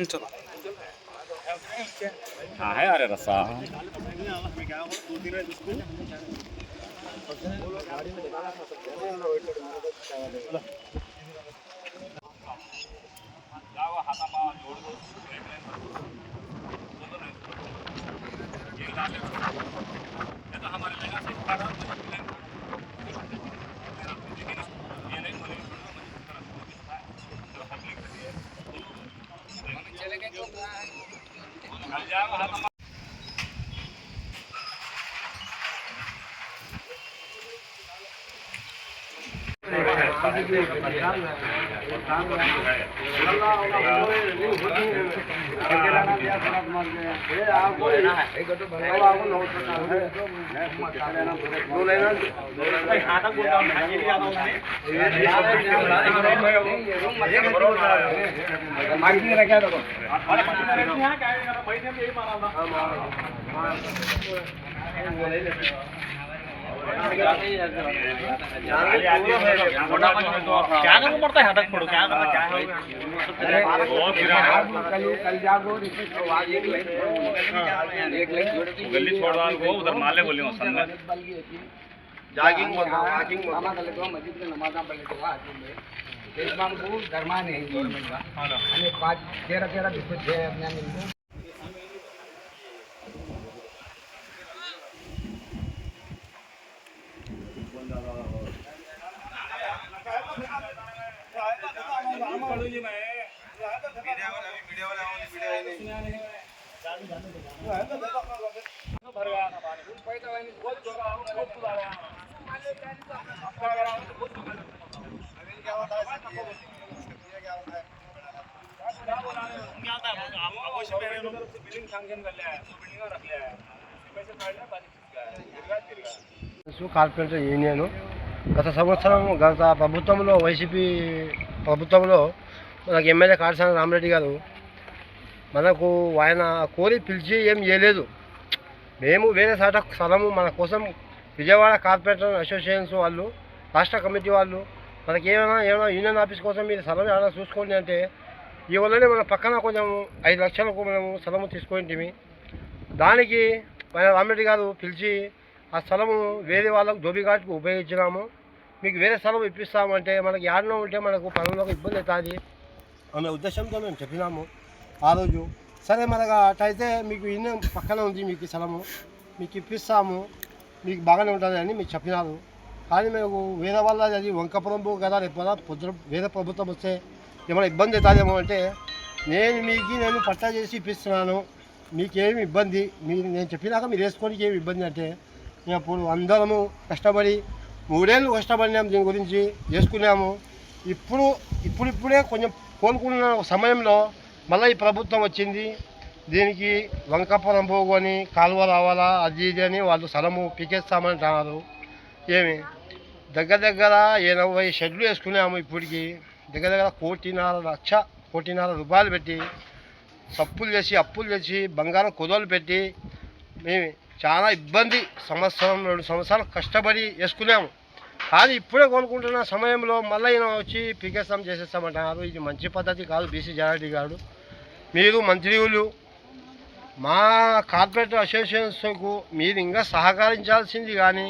चलो हाँ है अरे रस्सा क्या करना पड़ता है हटक पड़ो क्या करना क्या है गली छोड़वा को उधर माले बोली संग జాగింగ్ వాకింగ్ మస్జిద్ కి నమాజ్ పढ़ने के बाद इस्लाम को धर्म नहीं गवर्नमेंट का અને 13 डिस्ट्रिक्ट है अपने मिलकर కార్పొరేటర్ యూనియన్ గత సంవత్సరం గత ప్రభుత్వంలో వైసీపీ ప్రభుత్వంలో మనకు ఎమ్మెల్యే కాటసాని రామరెడ్డి గారు మనకు ఆయన కోరి పిలిచి ఏం చేయలేదు. మేము వేరే సాట స్థలము మన కోసం విజయవాడ కార్పొరేటర్ అసోసియేషన్స్ వాళ్ళు రాష్ట్ర కమిటీ వాళ్ళు మనకి ఏమైనా యూనియన్ ఆఫీస్ కోసం మీరు స్థలం ఏమైనా చూసుకోండి అంటే ఈ వల్లనే మన పక్కన కొంచెం 5 లక్షలకు మేము స్థలము తీసుకుంటే దానికి ఆయన రామరెడ్డి గారు పిలిచి ఆ స్థలము వేరే వాళ్ళకు దోబిఘాట్కు ఉపయోగించినాము, మీకు వేరే స్థలం ఇప్పిస్తామంటే మనకి యాడనో ఉంటే మనకు పనులకు ఇబ్బంది అవుతుంది అనే ఉద్దేశంతో మేము చెప్పినాము ఆ రోజు. సరే మనకు అటైతే మీకు ఇన్ని పక్కన ఉంది మీకు స్థలము మీకు ఇప్పిస్తాము మీకు బాగానే ఉంటుంది అని మీకు చెప్పినారు. కానీ మేము వేరే వాళ్ళ అది వంకపురం కదా రేపు పొద్దున వేరే ప్రభుత్వం వస్తే ఏమైనా ఇబ్బంది అవుతుందేమో అంటే నేను పట్టా చేసి ఇప్పిస్తున్నాను, మీకేమి ఇబ్బంది నేను చెప్పినాక మీరు వేసుకోనికి ఏమి ఇబ్బంది అంటే ఇప్పుడు అందరము కష్టపడి 3 ఏళ్ళు కష్టపడినాము దీని గురించి చేసుకున్నాము. ఇప్పుడే కొంచెం కోలుకున్న సమయంలో మళ్ళీ ఈ ప్రభుత్వం వచ్చింది. దీనికి వంకపురం పోగు అని కాలువ రావాలా అది ఇది అని వాళ్ళు స్థలము పీకేస్తామంటున్నారు. ఏమి దగ్గర 80 షెడ్లు వేసుకున్నాము. ఇప్పటికి దగ్గర 1,50,00,000 రూపాయలు పెట్టి అప్పులు చేసి బంగారం కుదవలు పెట్టి మేము చాలా ఇబ్బంది 1-2 సంవత్సరాలు కష్టపడి వేసుకున్నాము. కానీ ఇప్పుడే కోలుకుంటున్న సమయంలో మళ్ళీ ఈయన వచ్చి చేసేస్తామంటున్నారు. ఇది మంచి పద్ధతి కాదు. బీసీ జనారెడ్డి గారు మీరు మంత్రులు మా కార్పొరేటర్ అసోసియేషన్స్కు మీరు ఇంకా సహకరించాల్సింది, కానీ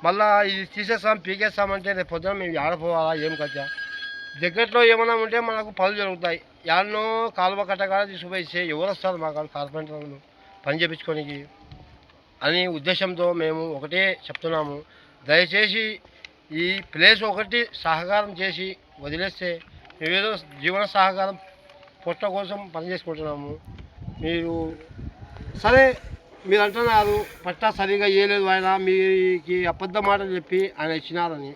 మళ్ళీ ఇది పీకేస్తామంటే రేపు పొద్దున మేము ఆడపోవాలా ఏం కదా. దగ్గరలో ఏమైనా ఉంటే మనకు పనులు జరుగుతాయి. యాడనో కాలువ కట్టగా తీసుకుపోయిస్తే ఎవరు వస్తారు మా కార్పొరేటర్లు పని చేయించుకోనికి అని ఉద్దేశంతో మేము ఒకటే చెప్తున్నాము. దయచేసి ఈ ప్లేస్ ఒకటి సహకారం చేసి వదిలేస్తే మేమేదో జీవన సహకారం పొట్ట కోసం పని చేసుకుంటున్నాము. మీరు సరే మీరు అంటున్నారు పట్టా సరిగా ఇవ్వలేదు ఆయన, మీకు అబద్ధ మాటలు చెప్పి ఆయన ఇచ్చినారని.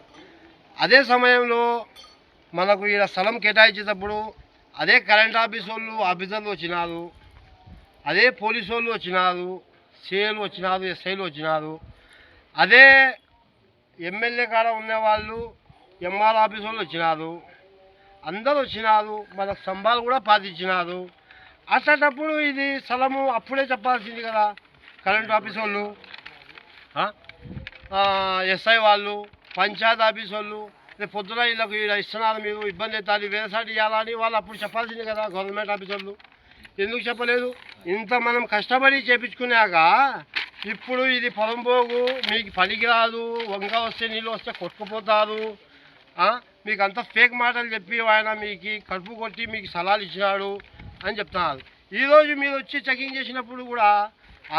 అదే సమయంలో మనకు ఈడ స్థలం కేటాయించేటప్పుడు అదే కరెంట్ ఆఫీసర్లు వచ్చినారు, అదే పోలీసు వాళ్ళు వచ్చినారు, సిఐలు వచ్చినారు, ఎస్ఐలు వచ్చినారు, అదే ఎమ్మెల్యే కాడ ఉన్నవాళ్ళు ఎంఆర్ ఆఫీసు వాళ్ళు వచ్చినారు, అందరూ వచ్చినారు. మనకు స్తంభాలు కూడా పాతించినారు. అట్లాంటప్పుడు ఇది స్థలము అప్పుడే చెప్పాల్సింది కదా. కరెంట్ ఆఫీస్ వాళ్ళు, ఎస్ఐ వాళ్ళు, పంచాయత్ ఆఫీస్ వాళ్ళు రేపు పొద్దున వీళ్ళకి ఇలా ఇస్తున్నారు మీరు ఇబ్బంది అవుతుంది వేరేసారి ఇవ్వాలని వాళ్ళు అప్పుడు చెప్పాల్సింది కదా గవర్నమెంట్ ఆఫీసర్లు. ఎందుకు చెప్పలేదు? ఇంత మనం కష్టపడి చేపించుకున్నాక ఇప్పుడు ఇది పొలంబోగు మీకు పనికిరాదు, వంక వస్తే నీళ్ళు వస్తే కొట్టుకుపోతారు, మీకు అంత ఫేక్ మాటలు చెప్పి ఆయన మీకు కడుపు కొట్టి మీకు సలహాలు ఇచ్చినాడు అని చెప్తున్నారు. ఈరోజు మీరు వచ్చి చెకింగ్ చేసినప్పుడు కూడా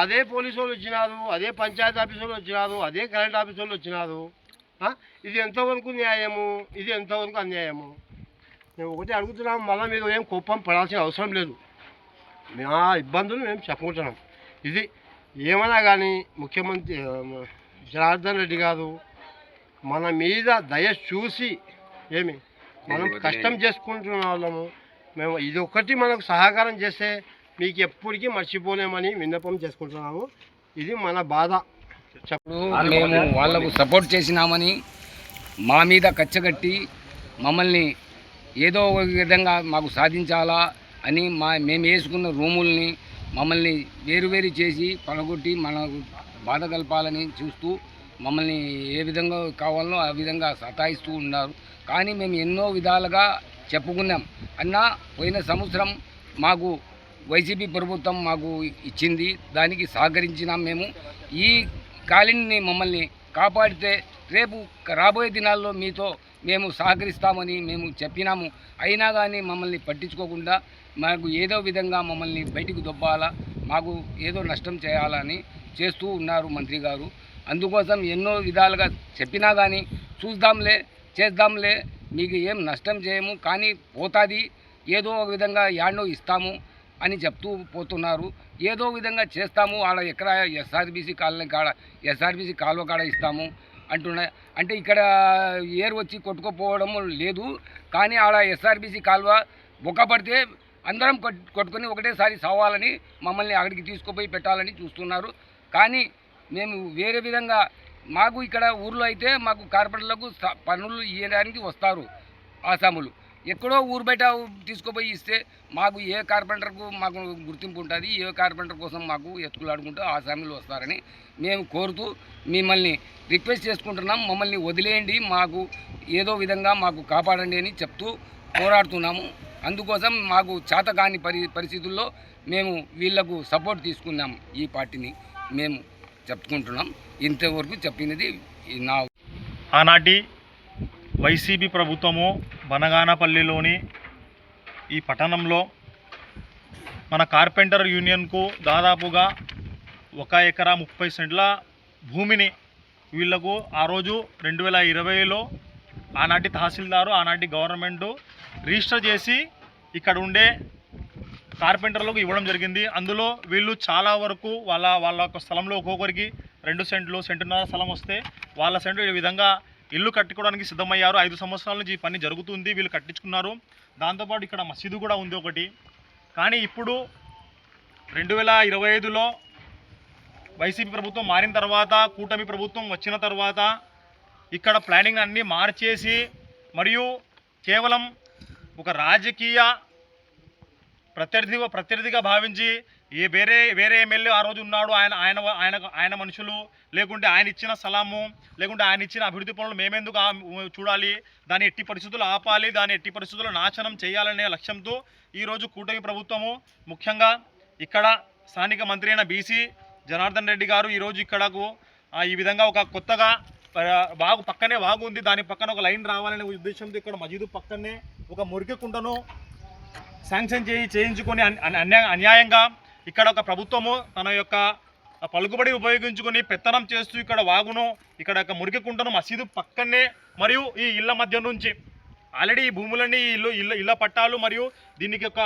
అదే పోలీసు వాళ్ళు వచ్చినారు, అదే పంచాయతీ ఆఫీసు వాళ్ళు వచ్చినారు, అదే కరెంట్ ఆఫీసు వాళ్ళు వచ్చినారు. ఇది ఎంతవరకు న్యాయము, ఇది ఎంతవరకు అన్యాయము? మేము ఒకటి అడుగుతున్నాము, మళ్ళీ మీరు ఏం కోపం పడాల్సిన అవసరం లేదు. మా ఇబ్బందులు మేము చెప్పుకుంటున్నాం. ఇది ఏమన్నా కానీ ముఖ్యమంత్రి జనార్దన్ రెడ్డి గారు మన మీద దయ చూసి మనం కష్టం చేసుకుంటున్న వాళ్ళము మేము ఇది ఒకటి మనకు సహకారం చేస్తే మీకు ఎప్పటికీ మర్చిపోలేమని విన్నపం చేసుకుంటున్నాము. ఇది మన బాధ. మేము వాళ్ళకు సపోర్ట్ చేసినామని మా మీద కచ్చగట్టి మమ్మల్ని ఏదో ఒక విధంగా మాకు సాధించాలా అని మేము వేసుకున్న రూముల్ని మమ్మల్ని వేరు చేసి పడగొట్టి మనకు బాధ కలపాలని చూస్తూ మమ్మల్ని ఏ విధంగా కావాలో ఆ విధంగా సతాయిస్తూ ఉన్నారు. కానీ మేము ఎన్నో విధాలుగా చెప్పుకున్నాం. అన్నా పోయిన సంవత్సరం మాకు వైసీపీ ప్రభుత్వం మాకు ఇచ్చింది, దానికి సహకరించినాం. మేము ఈ కాలనీని మమ్మల్ని కాపాడితే రేపు రాబోయే దినాల్లో మీతో మేము సహకరిస్తామని మేము చెప్పినాము. అయినా కానీ మమ్మల్ని పట్టించుకోకుండా మాకు ఏదో విధంగా మమ్మల్ని బయటికి దొబ్బాలా, మాకు ఏదో నష్టం చేయాలని చేస్తూ ఉన్నారు మంత్రి గారు. అందుకోసం ఎన్నో విధాలుగా చెప్పినా కానీ చూద్దాంలే చేద్దాంలే మీకు ఏం నష్టం చేయము, కానీ పోతుంది ఏదో ఒక విధంగా యాడ్నో ఇస్తాము అని చెప్తూ పోతున్నారు. ఏదో విధంగా చేస్తాము, ఆడ ఎక్కడ ఎస్ఆర్బీసీ కాలనీ కాడ ఎస్ఆర్బీసీ కాలువ కాడ ఇస్తాము అంటున్నాయి. అంటే ఇక్కడ ఏరు వచ్చి కొట్టుకుపోవడం లేదు, కానీ ఆడ ఎస్ఆర్బీసీ కాలువ బొక్క పడితే అందరం కొట్టుకొని ఒకటేసారి సావాలని మమ్మల్ని అక్కడికి తీసుకుపోయి పెట్టాలని చూస్తున్నారు. కానీ మేము వేరే విధంగా మాకు ఇక్కడ ఊర్లో అయితే మాకు కార్పొరేటర్లకు పన్నులు ఇవ్వడానికి వస్తారు ఆసాములు. ఎక్కడో ఊరు బయట తీసుకుపోయి ఇస్తే మాకు ఏ కార్పెంటర్కు మాకు గుర్తింపు ఉంటుంది, ఏ కార్పెంటర్ కోసం మాకు ఎత్తుకులాడుకుంటూ ఆసాములు వస్తారని మేము కోరుతూ మిమ్మల్ని రిక్వెస్ట్ చేసుకుంటున్నాం. మమ్మల్ని వదిలేయండి, మాకు ఏదో విధంగా మాకు కాపాడండి అని చెప్తూ పోరాడుతున్నాము. అందుకోసం మాకు చేతకాని పరిస్థితుల్లో మేము వీళ్లకు సపోర్ట్ తీసుకున్నాం. ఈ పార్టీని మేము చెప్పుకుంటున్నాం. ఇంతవరకు చెప్పినది నా. ఆనాటి వైసీపీ ప్రభుత్వము బనగానపల్లిలోని ఈ పట్టణంలో మన కార్పెంటర్ యూనియన్కు దాదాపుగా 1 ఎకరా 30 సెంట్ల భూమిని వీళ్లకు ఆ రోజు 2020లో ఆనాటి తహసీల్దారు ఆనాటి గవర్నమెంటు రిజిస్టర్ చేసి ఇక్కడ ఉండే కార్పెంటర్లకు ఇవ్వడం జరిగింది. అందులో వీళ్ళు చాలా వరకు వాళ్ళ యొక్క స్థలంలో ఒక్కొక్కరికి 2 సెంట్లు, 1.5 సెంటు స్థలం వస్తే వాళ్ళ సెంటు ఈ విధంగా ఇల్లు కట్టుకోవడానికి సిద్ధమయ్యారు. 5 సంవత్సరాల నుంచి ఈ పని జరుగుతుంది, వీళ్ళు కట్టించుకున్నారు. దాంతోపాటు ఇక్కడ మసీదు కూడా ఉంది ఒకటి. కానీ ఇప్పుడు 2025లో వైసీపీ ప్రభుత్వం మారిన తర్వాత, కూటమి ప్రభుత్వం వచ్చిన తర్వాత ఇక్కడ ప్లానింగ్ అన్నీ మార్చేసి మరియు కేవలం ఒక రాజకీయ ప్రత్యర్థిగా భావించి వేరే ఎమ్మెల్యే ఆ రోజు ఉన్నాడు, ఆయన మనుషులు, లేకుంటే ఆయన ఇచ్చిన స్థలము, లేకుంటే ఆయన ఇచ్చిన అభివృద్ధి పనులు మేమెందుకు చూడాలి, దాన్ని ఎట్టి పరిస్థితులు ఆపాలి, దాన్ని ఎట్టి పరిస్థితుల్లో నాశనం చేయాలనే లక్ష్యంతో ఈరోజు కూటమి ప్రభుత్వము ముఖ్యంగా ఇక్కడ స్థానిక మంత్రి అయిన బీసీ జనార్దన్ రెడ్డి గారు ఈరోజు ఇక్కడకు ఈ విధంగా ఒక కొత్తగా పక్కనే వాగు ఉంది, దాని పక్కన ఒక లైన్ రావాలనే ఉద్దేశంతో ఇక్కడ మజీదు పక్కనే ఒక మురికి కుంటను శాంక్షన్ చేయించుకొని అన్యాయంగా ఇక్కడ ఒక ప్రభుత్వము తన యొక్క పలుకుబడి ఉపయోగించుకొని పెత్తనం చేస్తూ ఇక్కడ వాగును, ఇక్కడ ఒక మురికి కుంటను మసీదు పక్కనే మరియు ఈ ఇళ్ల మధ్య నుంచి ఆల్రెడీ ఈ భూములన్నీ ఇళ్ళ పట్టాలు మరియు దీనికి ఒక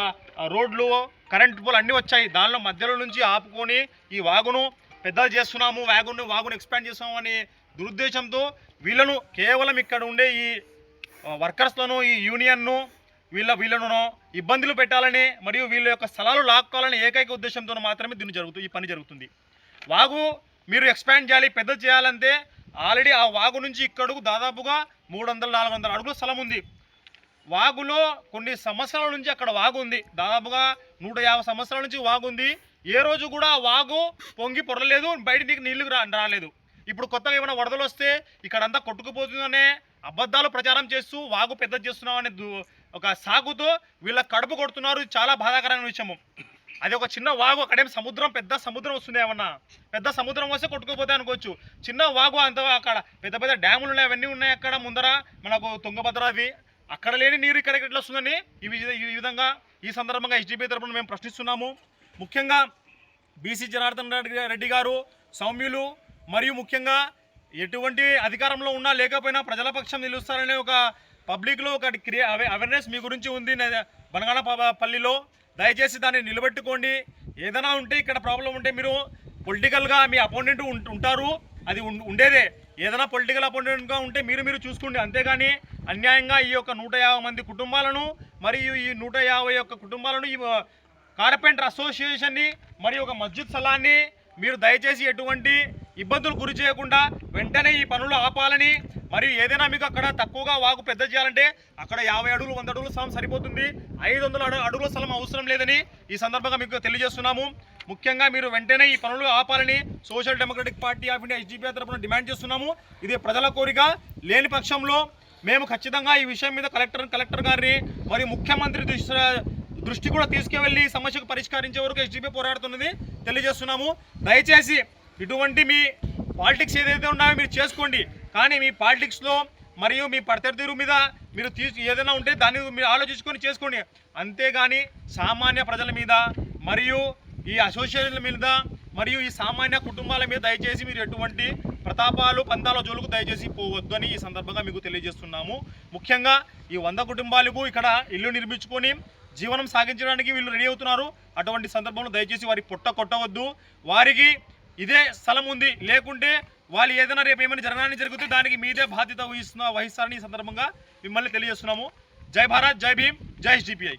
రోడ్లు, కరెంట్ పోల్ అన్నీ వచ్చాయి. దానిలో మధ్యలో నుంచి ఆపుకొని ఈ వాగును పెద్దలు చేస్తున్నాము, వాగును ఎక్స్పాండ్ చేస్తున్నాము అనే దురుద్దేశంతో వీళ్ళను కేవలం ఇక్కడ ఉండే ఈ వర్కర్స్లను, ఈ యూనియన్ను వీళ్ళను ఇబ్బందులు పెట్టాలని మరియు వీళ్ళ యొక్క స్థలాలు లాక్కోవాలని ఏకైక ఉద్దేశంతో మాత్రమే ఈ పని జరుగుతుంది. వాగు మీరు ఎక్స్పాండ్ చేయాలి, పెద్ద చేయాలంటే ఆల్రెడీ ఆ వాగు నుంచి ఇక్కడకు దాదాపుగా 300-400 అడుగుల స్థలం ఉంది. వాగులో కొన్ని సంవత్సరాల నుంచి అక్కడ వాగు ఉంది, దాదాపుగా 150 సంవత్సరాల నుంచి వాగు ఉంది. ఏ రోజు కూడా వాగు పొంగి పొరలేదు, బయటికి నీళ్లు రాలేదు. ఇప్పుడు కొత్తగా ఏమైనా వరదలు వస్తే ఇక్కడంతా కొట్టుకుపోతుందనే అబద్ధాలు ప్రచారం చేస్తూ వాగు పెద్ద చేస్తున్నాం అనే ఒక సాగుతో వీళ్ళ కడుపు కొడుతున్నారు. ఇది చాలా బాధాకరమైన విషయము. అది ఒక చిన్న వాగు, అక్కడేం సముద్రం పెద్ద సముద్రం వస్తుంది, ఏమన్నా పెద్ద సముద్రం వస్తే కొట్టుకుపోతే అనుకోవచ్చు. చిన్న వాగు అంత, అక్కడ పెద్ద పెద్ద డ్యాములు ఉన్నాయి, అవన్నీ ఉన్నాయి అక్కడ ముందర మనకు తుంగభద్రది, అక్కడ లేని నీరు ఇక్కడికి ఎట్లా వస్తుందని ఈ విధంగా ఈ సందర్భంగా ఎస్డిపి తరపున మేము ప్రశ్నిస్తున్నాము. ముఖ్యంగా బీసీ జనార్దన్ రెడ్డి గారు సౌమ్యులు, మరియు ముఖ్యంగా ఎటువంటి అధికారంలో ఉన్నా లేకపోయినా ప్రజల పక్షం నిలుస్తారనే ఒక పబ్లిక్లో ఒక అవేర్నెస్ మీ గురించి ఉంది బనగానపల్లిలో. దయచేసి దాన్ని నిలబెట్టుకోండి. ఏదైనా ఉంటే ఇక్కడ ప్రాబ్లం ఉంటే మీరు పొలిటికల్గా మీ అపోనెంట్ ఉంటారు, అది ఉండేదే. ఏదైనా పొలిటికల్ అపోనెంట్గా ఉంటే మీరు చూసుకోండి. అంతేగాని అన్యాయంగా ఈ యొక్క 150 మంది కుటుంబాలను మరియు ఈ 150 కుటుంబాలను ఈ కార్పెంటర్ అసోసియేషన్ని మరియు ఒక మస్జిద్ సలాన్ని మీరు దయచేసి ఎటువంటి ఇబ్బందులు గురి చేయకుండా వెంటనే ఈ పనులు ఆపాలని, మరియు ఏదైనా మీకు అక్కడ తక్కువగా వాగు పెద్ద చేయాలంటే అక్కడ 50 అడుగులు 100 అడుగుల స్థలం సరిపోతుంది, 500 అడుగుల స్థలం అవసరం లేదని ఈ సందర్భంగా మీకు తెలియజేస్తున్నాము. ముఖ్యంగా మీరు వెంటనే ఈ పనులు ఆపాలని social democratic party of India SDPI తరఫున డిమాండ్ చేస్తున్నాము. ఇది ప్రజల కోరిక. లేని పక్షంలో మేము ఖచ్చితంగా ఈ విషయం మీద కలెక్టర్ గారిని మరియు ముఖ్యమంత్రి దృష్టి కూడా తీసుకువెళ్ళి ఈ సమస్యకు పరిష్కరించే వరకు ఎస్డిపి పోరాడుతున్నది తెలియజేస్తున్నాము. దయచేసి ఇటువంటి మీ పాలిటిక్స్ ఏదైతే ఉన్నాయో మీరు చేసుకోండి, కానీ మీ పాలిటిక్స్లో మరియు మీ ప్రత్యర్థుల మీద మీరు ఏదైనా ఉంటే దాన్ని మీరు ఆలోచించుకొని చేసుకోండి. అంతేగాని సామాన్య ప్రజల మీద మరియు ఈ అసోసియేషన్ల మీద మరియు ఈ సామాన్య కుటుంబాల మీద దయచేసి మీరు ఎటువంటి ప్రతాపాలు పందాల జోలుకు దయచేసి పోవద్దు అని ఈ సందర్భంగా మీకు తెలియజేస్తున్నాము. ముఖ్యంగా ఈ 100 కుటుంబాలకు ఇక్కడ ఇల్లు నిర్మించుకొని జీవనం సాగించడానికి వీళ్ళు రెడీ అవుతున్నారు. అటువంటి సందర్భంలో దయచేసి వారికి పొట్ట కొట్టవద్దు. వారికి ఇదే స్థలం ఉంది, లేకుంటే వాళ్ళు ఏదైనా రేపు ఏమైనా జరగడానికి జరిగితే దానికి మీదే బాధ్యత వహిస్తారని ఈ సందర్భంగా మిమ్మల్ని తెలియజేస్తున్నాము. జై భారత్, జై భీమ్, జై ఎస్డిపిఐ.